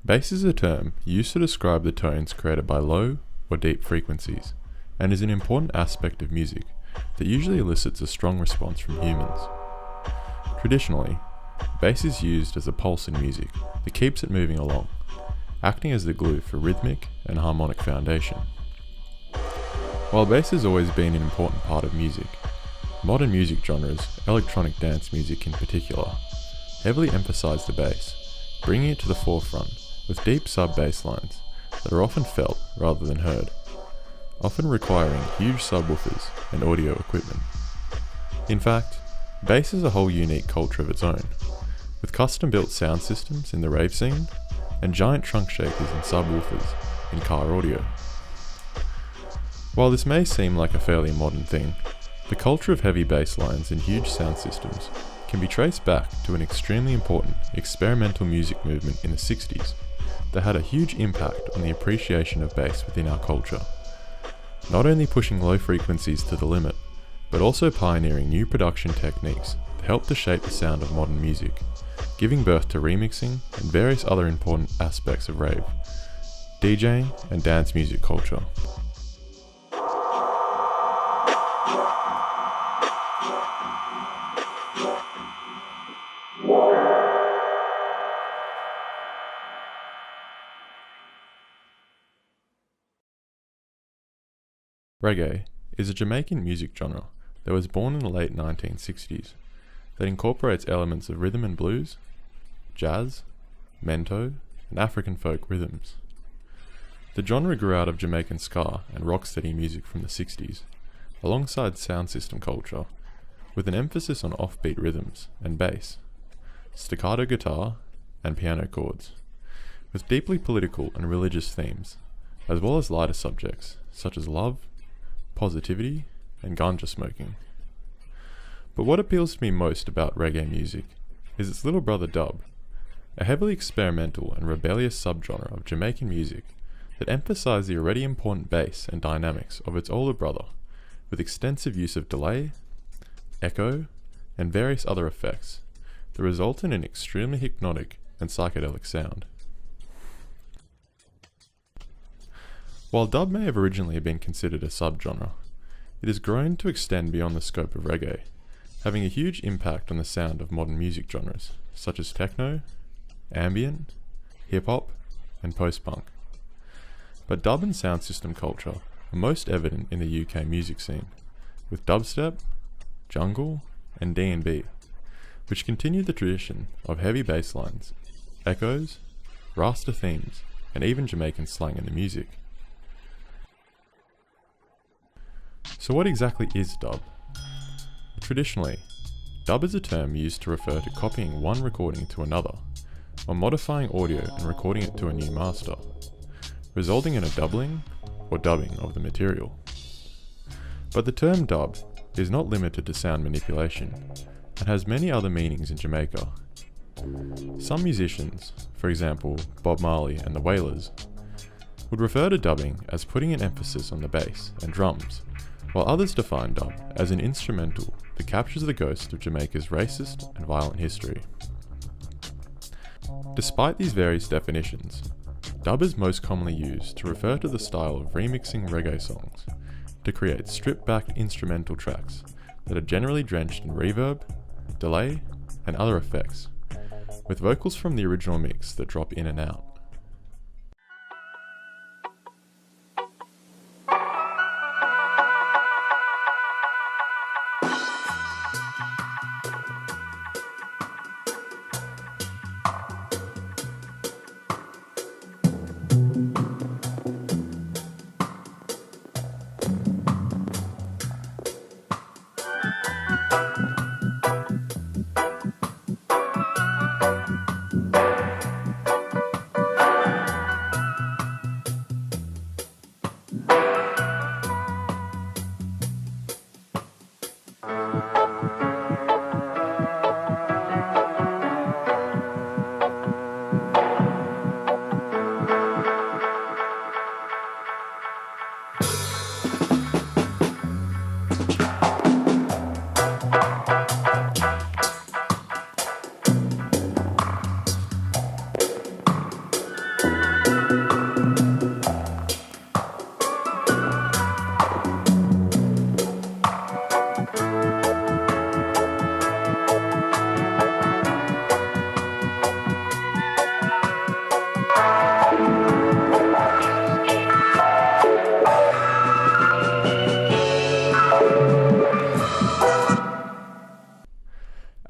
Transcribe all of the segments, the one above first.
Bass is a term used to describe the tones created by low or deep frequencies, and is an important aspect of music that usually elicits a strong response from humans. Traditionally, bass is used as a pulse in music that keeps it moving along, acting as the glue for rhythmic and harmonic foundation. While bass has always been an important part of music, modern music genres, electronic dance music in particular, heavily emphasize the bass, bringing it to the forefront with deep sub-bass lines that are often felt rather than heard, often requiring huge subwoofers and audio equipment. In fact, bass has a whole unique culture of its own, with custom-built sound systems in the rave scene and giant trunk shakers and subwoofers in car audio. While this may seem like a fairly modern thing, the culture of heavy bass lines and huge sound systems can be traced back to an extremely important experimental music movement in the 60s that had a huge impact on the appreciation of bass within our culture, not only pushing low frequencies to the limit, but also pioneering new production techniques that helped to shape the sound of modern music, giving birth to remixing and various other important aspects of rave, DJing and dance music culture. Reggae is a Jamaican music genre that was born in the late 1960s that incorporates elements of rhythm and blues, jazz, mento, and African folk rhythms. The genre grew out of Jamaican ska and rocksteady music from the 60s, alongside sound system culture, with an emphasis on offbeat rhythms and bass, staccato guitar, and piano chords, with deeply political and religious themes, as well as lighter subjects such as love, positivity, and ganja smoking. But what appeals to me most about reggae music is its little brother dub, a heavily experimental and rebellious subgenre of Jamaican music that emphasizes the already important bass and dynamics of its older brother, with extensive use of delay, echo, and various other effects that result in an extremely hypnotic and psychedelic sound. While dub may have originally been considered a subgenre, it has grown to extend beyond the scope of reggae, having a huge impact on the sound of modern music genres such as techno, ambient, hip-hop, and post-punk. But dub and sound system culture are most evident in the UK music scene, with dubstep, jungle, and D&B, which continue the tradition of heavy bass lines, echoes, Rasta themes, and even Jamaican slang in the music. So what exactly is dub? Traditionally, dub is a term used to refer to copying one recording to another, or modifying audio and recording it to a new master, resulting in a doubling or dubbing of the material. But the term dub is not limited to sound manipulation, and has many other meanings in Jamaica. Some musicians, for example Bob Marley and the Wailers, would refer to dubbing as putting an emphasis on the bass and drums, while others define dub as an instrumental that captures the ghost of Jamaica's racist and violent history. Despite these various definitions, dub is most commonly used to refer to the style of remixing reggae songs to create stripped-back instrumental tracks that are generally drenched in reverb, delay, and other effects, with vocals from the original mix that drop in and out.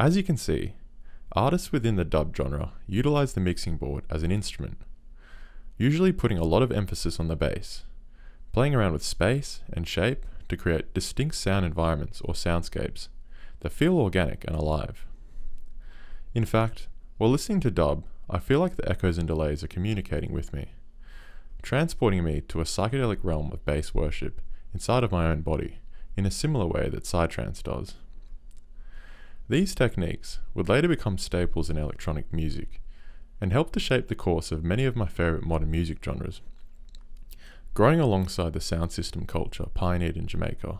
As you can see, artists within the dub genre utilize the mixing board as an instrument, usually putting a lot of emphasis on the bass, playing around with space and shape to create distinct sound environments or soundscapes that feel organic and alive. In fact, while listening to dub, I feel like the echoes and delays are communicating with me, transporting me to a psychedelic realm of bass worship inside of my own body in a similar way that psytrance does. These techniques would later become staples in electronic music and help to shape the course of many of my favourite modern music genres, growing alongside the sound system culture pioneered in Jamaica.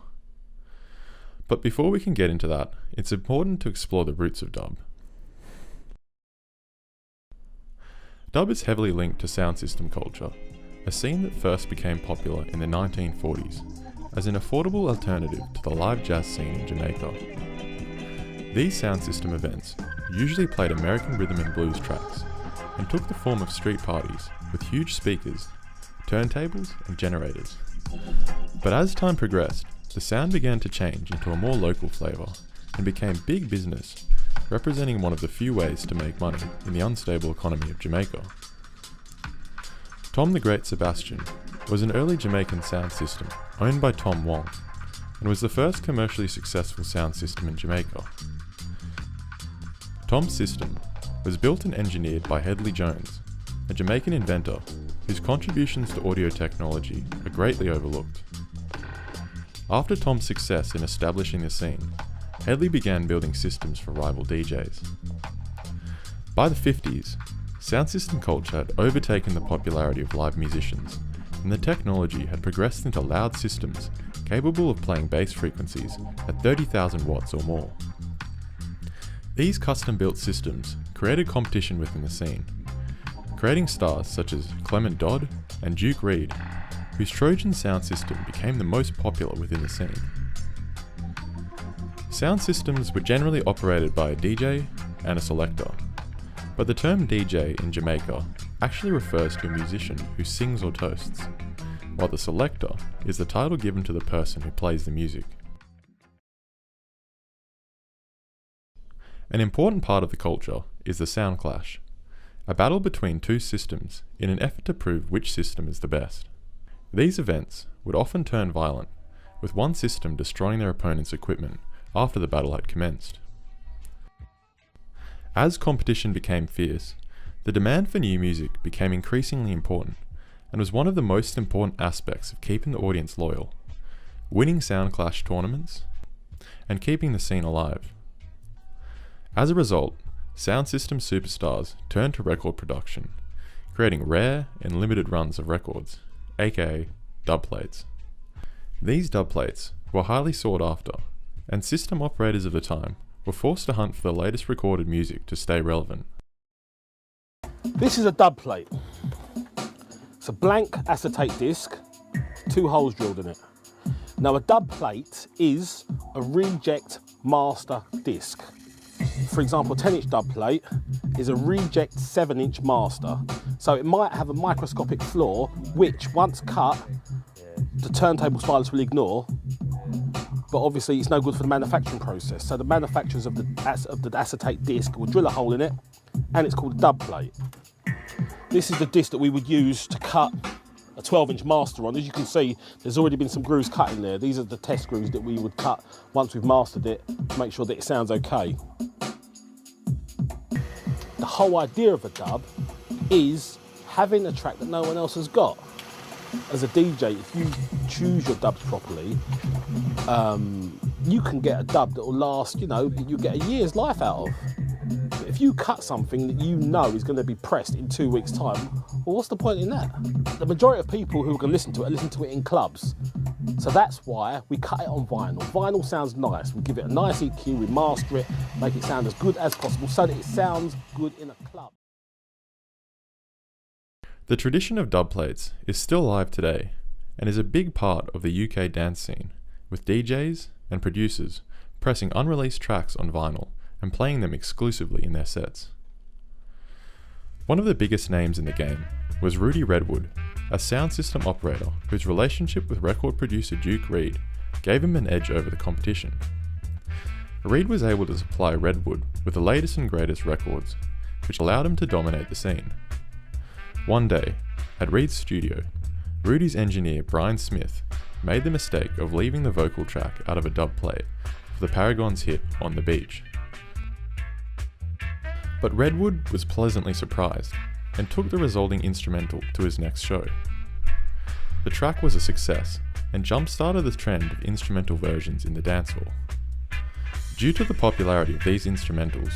But before we can get into that, it's important to explore the roots of dub. Dub is heavily linked to sound system culture, a scene that first became popular in the 1940s as an affordable alternative to the live jazz scene in Jamaica. These sound system events usually played American rhythm and blues tracks and took the form of street parties with huge speakers, turntables and generators. But as time progressed, the sound began to change into a more local flavour and became big business, representing one of the few ways to make money in the unstable economy of Jamaica. Tom the Great Sebastian was an early Jamaican sound system owned by Tom Wong and was the first commercially successful sound system in Jamaica. Tom's system was built and engineered by Hedley Jones, a Jamaican inventor whose contributions to audio technology are greatly overlooked. After Tom's success in establishing the scene, Hedley began building systems for rival DJs. By the 50s, sound system culture had overtaken the popularity of live musicians, and the technology had progressed into loud systems capable of playing bass frequencies at 30,000 watts or more. These custom-built systems created competition within the scene, creating stars such as Clement Dodd and Duke Reid, whose Trojan sound system became the most popular within the scene. Sound systems were generally operated by a DJ and a selector, but the term DJ in Jamaica actually refers to a musician who sings or toasts, while the selector is the title given to the person who plays the music. An important part of the culture is the sound clash, a battle between two systems in an effort to prove which system is the best. These events would often turn violent, with one system destroying their opponent's equipment after the battle had commenced. As competition became fierce, the demand for new music became increasingly important and was one of the most important aspects of keeping the audience loyal, winning sound clash tournaments, and keeping the scene alive. As a result, sound system superstars turned to record production, creating rare and limited runs of records, aka dub plates. These dub plates were highly sought after, and system operators of the time were forced to hunt for the latest recorded music to stay relevant. This is a dub plate. It's a blank acetate disc, 2 holes drilled in it. Now a dub plate is a reject master disc. For example, a 10-inch dub plate is a reject 7-inch master. So it might have a microscopic flaw, which once cut, the turntable stylus will ignore, but obviously it's no good for the manufacturing process. So the manufacturers of the acetate disc will drill a hole in it, and it's called a dub plate. This is the disc that we would use to cut a 12-inch master on. As you can see, there's already been some grooves cut in there. These are the test grooves that we would cut once we've mastered it to make sure that it sounds okay. The whole idea of a dub is having a track that no one else has got. As a DJ, if you choose your dubs properly, you can get a dub that will last, that you get a year's life out of. But if you cut something that you know is going to be pressed in 2 weeks' time, well, what's the point in that? The majority of people who are going to listen to it in clubs. So that's why we cut it on vinyl. Vinyl sounds nice. We give it a nice EQ, we master it, make it sound as good as possible so that it sounds good in a club. The tradition of dub plates is still alive today and is a big part of the UK dance scene, with DJs and producers pressing unreleased tracks on vinyl and playing them exclusively in their sets. One of the biggest names in the game was Rudy Redwood, a sound system operator whose relationship with record producer Duke Reid gave him an edge over the competition. Reed was able to supply Redwood with the latest and greatest records, which allowed him to dominate the scene. One day, at Reed's studio, Rudy's engineer Brian Smith made the mistake of leaving the vocal track out of a dub plate for the Paragons' hit On the Beach. But Redwood was pleasantly surprised and took the resulting instrumental to his next show. The track was a success and jump-started the trend of instrumental versions in the dancehall. Due to the popularity of these instrumentals,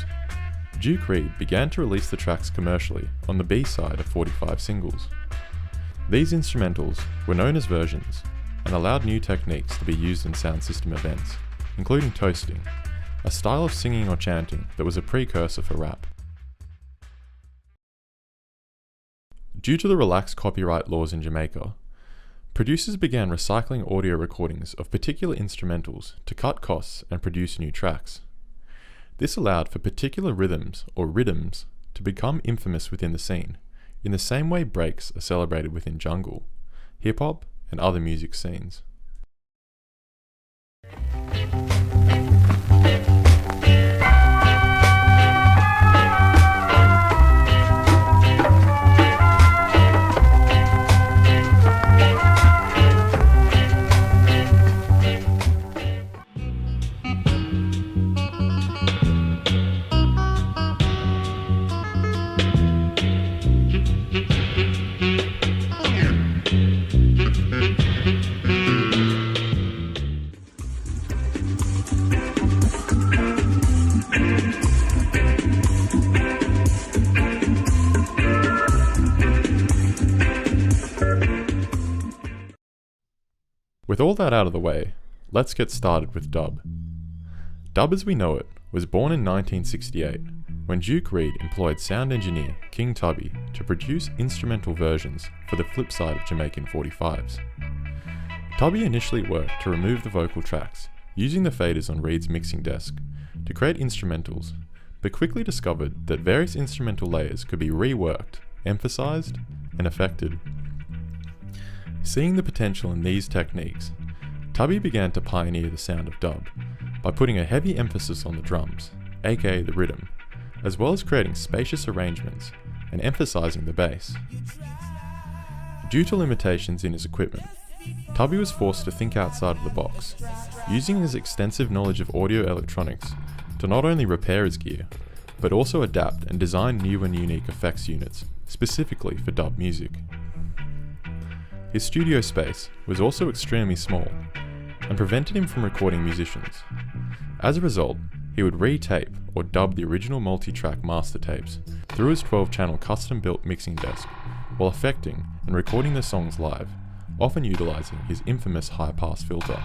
Duke Reid began to release the tracks commercially on the B-side of 45 singles. These instrumentals were known as versions and allowed new techniques to be used in sound system events, including toasting, a style of singing or chanting that was a precursor for rap. Due to the relaxed copyright laws in Jamaica, producers began recycling audio recordings of particular instrumentals to cut costs and produce new tracks. This allowed for particular rhythms or riddims to become infamous within the scene, in the same way breaks are celebrated within jungle, hip-hop, and other music scenes. With all that out of the way, let's get started with dub. Dub as we know it was born in 1968 when Duke Reid employed sound engineer King Tubby to produce instrumental versions for the flip side of Jamaican 45s. Tubby initially worked to remove the vocal tracks using the faders on Reid's mixing desk to create instrumentals, but quickly discovered that various instrumental layers could be reworked, emphasized, and affected. Seeing the potential in these techniques, Tubby began to pioneer the sound of dub by putting a heavy emphasis on the drums, aka the rhythm, as well as creating spacious arrangements and emphasizing the bass. Due to limitations in his equipment, Tubby was forced to think outside of the box, using his extensive knowledge of audio electronics to not only repair his gear, but also adapt and design new and unique effects units, specifically for dub music. His studio space was also extremely small and prevented him from recording musicians. As a result, he would re-tape or dub the original multi-track master tapes through his 12-channel custom-built mixing desk while affecting and recording the songs live, often utilizing his infamous high-pass filter.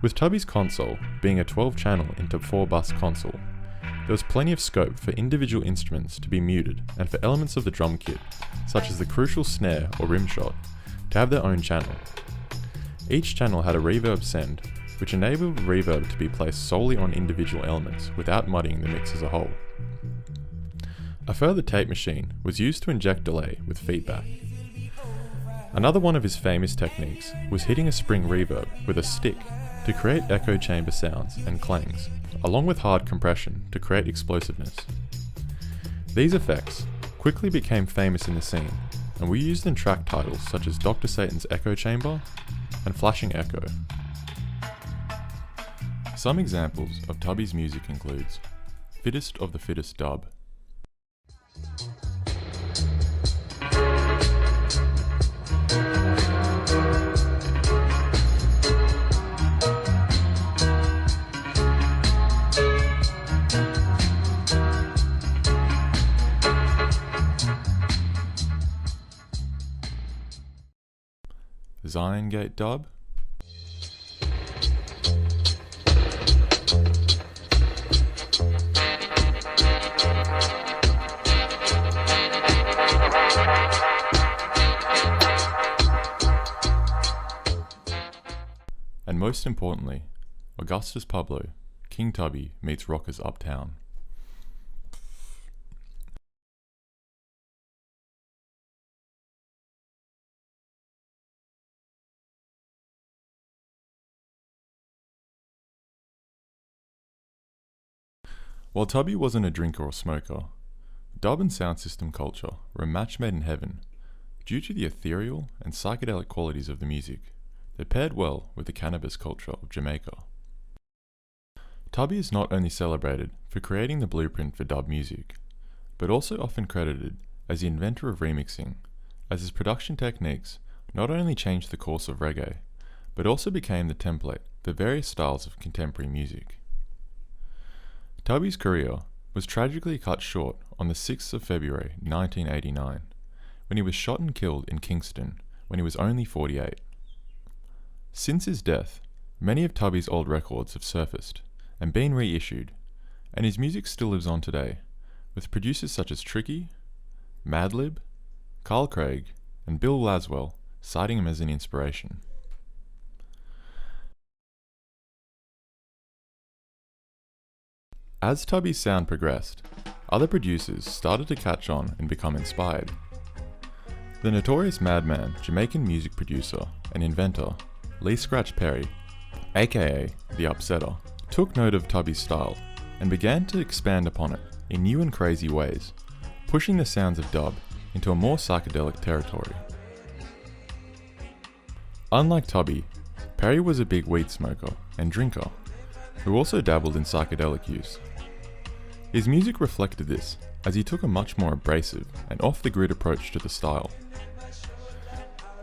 With Tubby's console being a 12-channel into 4-bus console, there was plenty of scope for individual instruments to be muted and for elements of the drum kit, such as the crucial snare or rim shot, to have their own channel. Each channel had a reverb send, which enabled reverb to be placed solely on individual elements without muddying the mix as a whole. A further tape machine was used to inject delay with feedback. Another one of his famous techniques was hitting a spring reverb with a stick to create echo chamber sounds and clangs, along with hard compression to create explosiveness. These effects quickly became famous in the scene and were used in track titles such as Dr. Satan's Echo Chamber and Flashing Echo. Some examples of Tubby's music includes Fittest of the Fittest Dub, Zion Gate Dub, and most importantly, Augustus Pablo, King Tubby meets Rockers Uptown. While Tubby wasn't a drinker or smoker, dub and sound system culture were a match made in heaven due to the ethereal and psychedelic qualities of the music that paired well with the cannabis culture of Jamaica. Tubby is not only celebrated for creating the blueprint for dub music, but also often credited as the inventor of remixing, as his production techniques not only changed the course of reggae, but also became the template for various styles of contemporary music. Tubby's career was tragically cut short on the 6th of February 1989, when he was shot and killed in Kingston when he was only 48. Since his death, many of Tubby's old records have surfaced and been reissued, and his music still lives on today, with producers such as Tricky, Madlib, Carl Craig, and Bill Laswell citing him as an inspiration. As Tubby's sound progressed, other producers started to catch on and become inspired. The notorious madman, Jamaican music producer and inventor, Lee Scratch Perry, aka The Upsetter, took note of Tubby's style and began to expand upon it in new and crazy ways, pushing the sounds of dub into a more psychedelic territory. Unlike Tubby, Perry was a big weed smoker and drinker, who also dabbled in psychedelic use. His music reflected this, as he took a much more abrasive and off-the-grid approach to the style.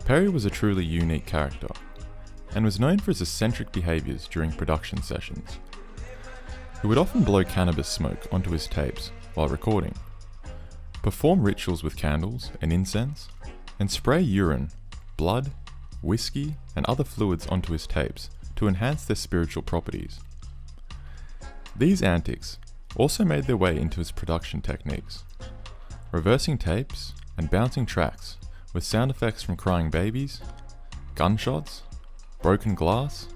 Perry was a truly unique character, and was known for his eccentric behaviours during production sessions. He would often blow cannabis smoke onto his tapes while recording, perform rituals with candles and incense, and spray urine, blood, whiskey, and other fluids onto his tapes to enhance their spiritual properties. These antics also made their way into his production techniques, reversing tapes and bouncing tracks with sound effects from crying babies, gunshots, broken glass,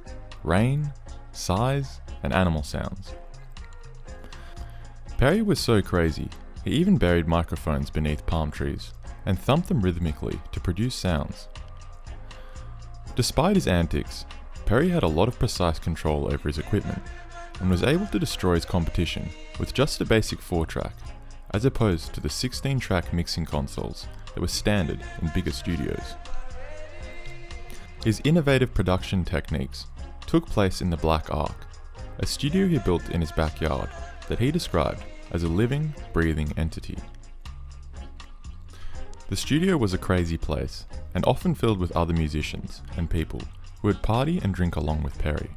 rain, sighs, and animal sounds. Perry was so crazy, he even buried microphones beneath palm trees and thumped them rhythmically to produce sounds. Despite his antics, Perry had a lot of precise control over his equipment and was able to destroy his competition with just a basic 4-track, as opposed to the 16-track mixing consoles that were standard in bigger studios. His innovative production techniques took place in the Black Ark, a studio he built in his backyard that he described as a living, breathing entity. The studio was a crazy place, and often filled with other musicians and people who would party and drink along with Perry.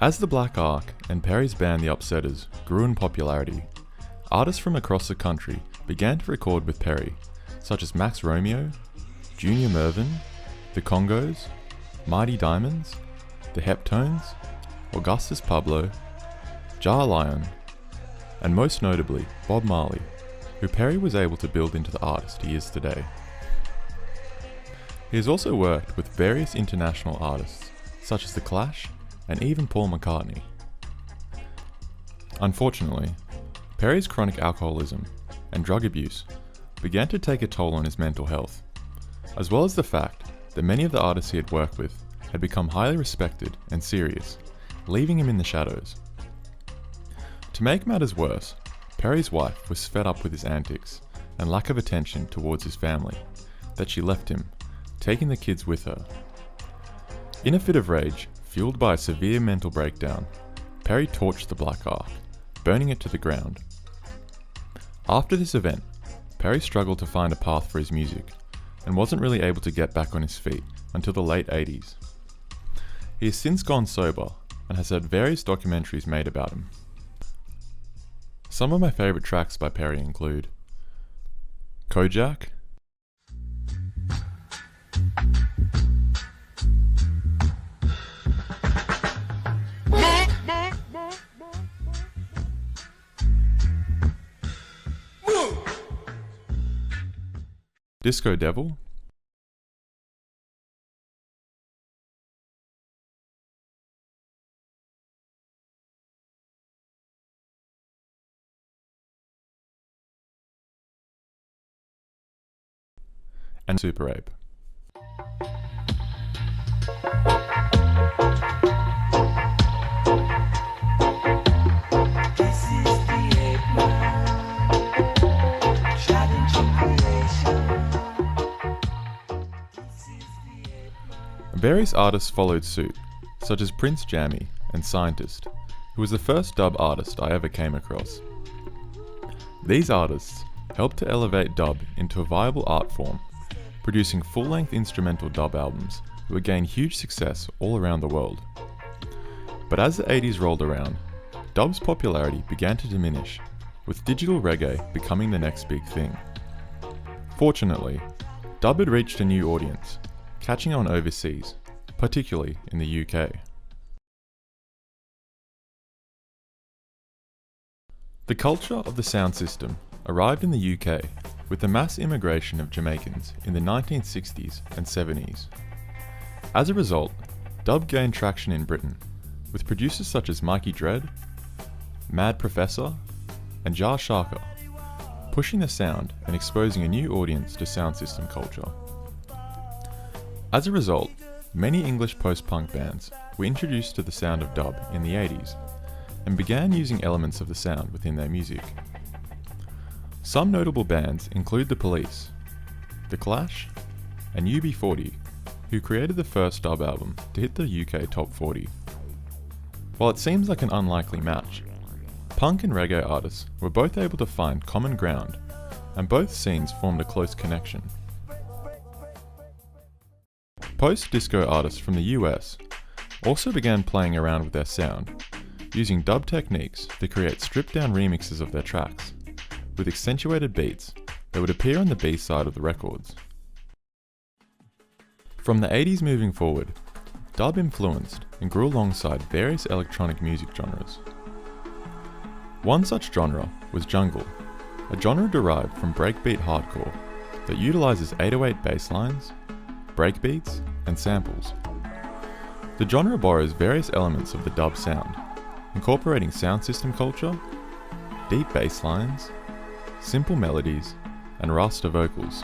As the Black Ark and Perry's band The Upsetters grew in popularity, artists from across the country began to record with Perry, such as Max Romeo, Junior Mervyn, The Congos, Mighty Diamonds, The Heptones, Augustus Pablo, Jar Lion, and most notably Bob Marley, who Perry was able to build into the artist he is today. He has also worked with various international artists, such as The Clash and even Paul McCartney. Unfortunately, Perry's chronic alcoholism and drug abuse began to take a toll on his mental health, as well as the fact that many of the artists he had worked with had become highly respected and serious, leaving him in the shadows. To make matters worse, Perry's wife was fed up with his antics and lack of attention towards his family, that she left him, taking the kids with her. In a fit of rage, fueled by a severe mental breakdown, Perry torched the Black Ark, burning it to the ground. After this event, Perry struggled to find a path for his music, and wasn't really able to get back on his feet until the late 80s. He has since gone sober, and has had various documentaries made about him. Some of my favourite tracks by Perry include Kojak, Disco Devil, and Super Ape. This is the Various artists followed suit, such as Prince Jammy and Scientist, who was the first dub artist I ever came across. These artists helped to elevate dub into a viable art form, producing full-length instrumental dub albums that would gain huge success all around the world. But as the 80s rolled around, dub's popularity began to diminish, with digital reggae becoming the next big thing. Fortunately, dub had reached a new audience, catching on overseas, particularly in the UK. The culture of the sound system arrived in the UK with the mass immigration of Jamaicans in the 1960s and 70s. As a result, dub gained traction in Britain, with producers such as Mikey Dread, Mad Professor, and Jar Sharka pushing the sound and exposing a new audience to sound system culture. As a result, many English post-punk bands were introduced to the sound of dub in the 80s and began using elements of the sound within their music. Some notable bands include The Police, The Clash, and UB40, who created the first dub album to hit the UK Top 40. While it seems like an unlikely match, punk and reggae artists were both able to find common ground, and both scenes formed a close connection. Post-disco artists from the US also began playing around with their sound, using dub techniques to create stripped-down remixes of their tracks, with accentuated beats that would appear on the B-side of the records. From the 80s moving forward, dub influenced and grew alongside various electronic music genres. One such genre was jungle, a genre derived from breakbeat hardcore that utilizes 808 bass lines, breakbeats, and samples. The genre borrows various elements of the dub sound, incorporating sound system culture, deep bass lines, simple melodies, and Rasta vocals.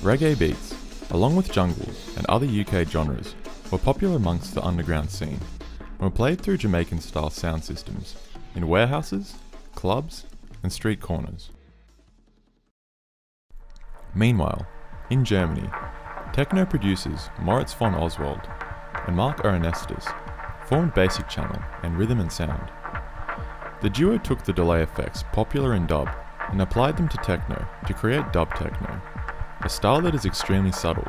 Reggae beats, along with jungle and other UK genres, were popular amongst the underground scene and were played through Jamaican-style sound systems in warehouses, clubs, and street corners. Meanwhile, in Germany, techno producers Moritz von Oswald and Mark Ernestus formed Basic Channel and Rhythm and Sound. The duo took the delay effects popular in dub and applied them to techno to create dub techno, a style that is extremely subtle,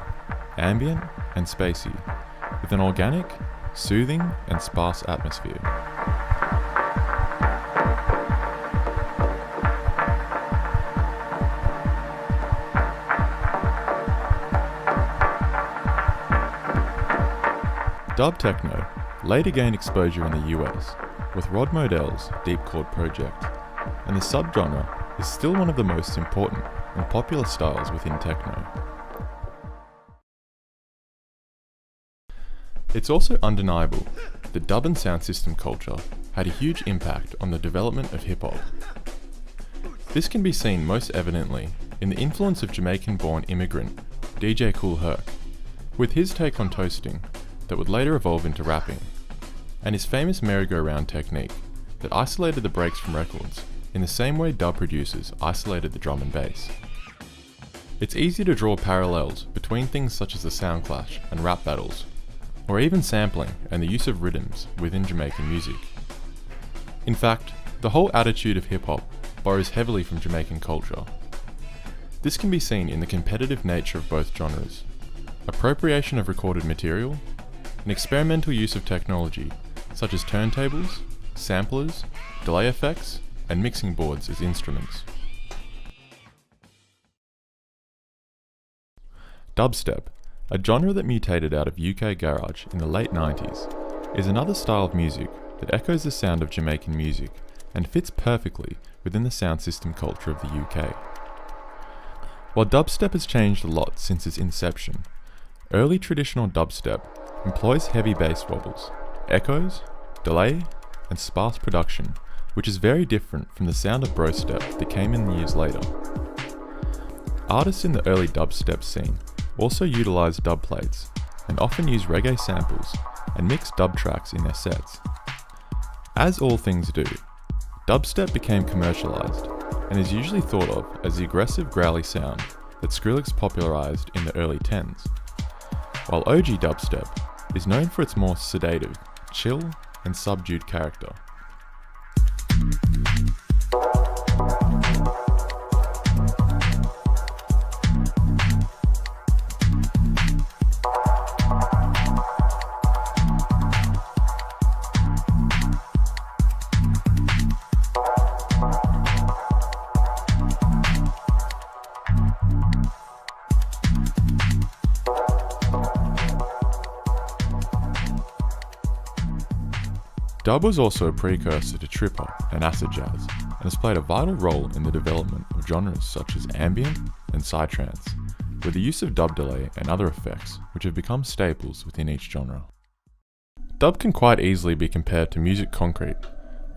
ambient, and spacey, with an organic, soothing, and sparse atmosphere. Dub techno later gained exposure in the US with Rod Modell's Deep Chord project, and the subgenre is still one of the most important and popular styles within techno. It's also undeniable that dub and sound system culture had a huge impact on the development of hip-hop. This can be seen most evidently in the influence of Jamaican-born immigrant DJ Kool Herc, with his take on toasting that would later evolve into rapping, and his famous merry-go-round technique that isolated the breaks from records in the same way dub producers isolated the drum and bass. It's easy to draw parallels between things such as the sound clash and rap battles, or even sampling and the use of rhythms within Jamaican music. In fact, the whole attitude of hip-hop borrows heavily from Jamaican culture. This can be seen in the competitive nature of both genres, appropriation of recorded material, and experimental use of technology such as turntables, samplers, delay effects, and mixing boards as instruments. Dubstep, a genre that mutated out of UK garage in the late 90s, is another style of music that echoes the sound of Jamaican music and fits perfectly within the sound system culture of the UK. While dubstep has changed a lot since its inception, early traditional dubstep employs heavy bass wobbles, echoes, delay, and sparse production, which is very different from the sound of brostep that came in years later. Artists in the early dubstep scene also utilised dub plates and often use reggae samples and mix dub tracks in their sets. As all things do, dubstep became commercialised and is usually thought of as the aggressive growly sound that Skrillex popularised in the early 10s, while OG dubstep is known for its more sedative, chill and subdued character. Dub was also a precursor to trip-hop and acid jazz, and has played a vital role in the development of genres such as ambient and psytrance, with the use of dub delay and other effects which have become staples within each genre. Dub can quite easily be compared to music concrete,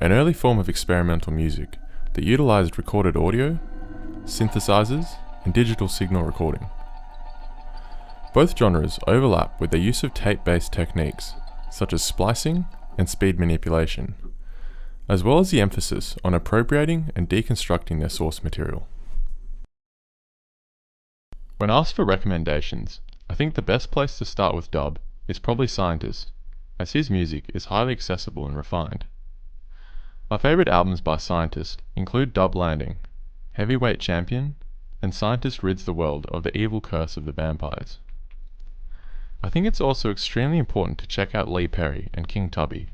an early form of experimental music that utilised recorded audio, synthesizers, and digital signal recording. Both genres overlap with their use of tape-based techniques, such as splicing and speed manipulation, as well as the emphasis on appropriating and deconstructing their source material. When asked for recommendations, I think the best place to start with dub is probably SOUNDSYSTEM, as his music is highly accessible and refined. My favourite albums by SOUNDSYSTEM include Dub Landing, Heavyweight Champion, and Scientist Rids the World of the Evil Curse of the Vampires. I think it's also extremely important to check out Lee Perry and King Tubby.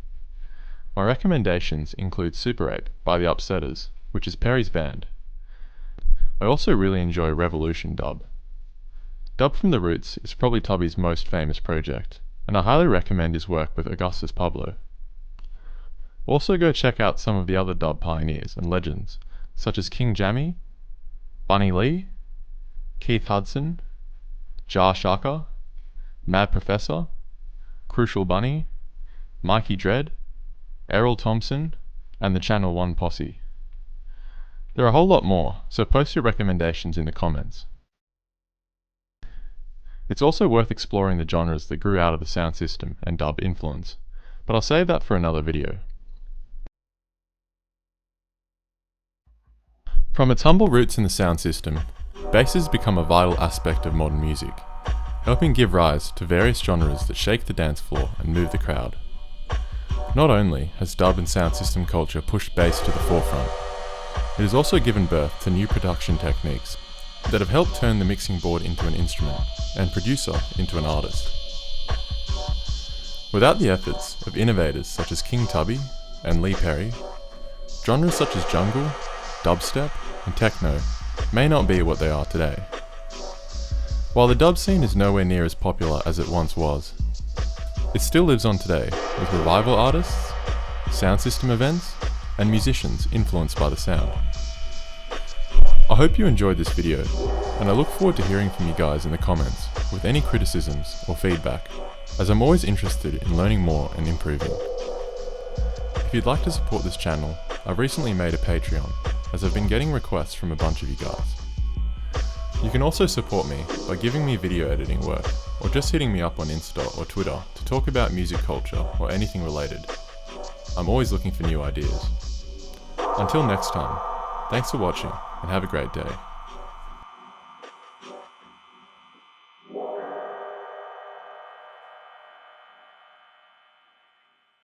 My recommendations include Super 8 by The Upsetters, which is Perry's band. I also really enjoy Revolution Dub. Dub from the Roots is probably Tubby's most famous project, and I highly recommend his work with Augustus Pablo. Also go check out some of the other dub pioneers and legends, such as King Jammy, Bunny Lee, Keith Hudson, Jar Shaka, Mad Professor, Crucial Bunny, Mikey Dread, Errol Thompson, and the Channel 1 Posse. There are a whole lot more, so post your recommendations in the comments. It's also worth exploring the genres that grew out of the SOUNDSYSTEM and dub influence, but I'll save that for another video. From its humble roots in the SOUNDSYSTEM, bass has become a vital aspect of modern music, helping give rise to various genres that shake the dance floor and move the crowd. Not only has dub and SOUNDSYSTEM culture pushed bass to the forefront, it has also given birth to new production techniques that have helped turn the mixing board into an instrument and producer into an artist. Without the efforts of innovators such as King Tubby and Lee Perry, genres such as jungle, dubstep, and techno may not be what they are today. While the dub scene is nowhere near as popular as it once was, it still lives on today with revival artists, SOUNDSYSTEM events, and musicians influenced by the sound. I hope you enjoyed this video, and I look forward to hearing from you guys in the comments with any criticisms or feedback, as I'm always interested in learning more and improving. If you'd like to support this channel, I've recently made a Patreon, as I've been getting requests from a bunch of you guys. You can also support me by giving me video editing work, or just hitting me up on Insta or Twitter to talk about music culture or anything related. I'm always looking for new ideas. Until next time, thanks for watching and have a great day.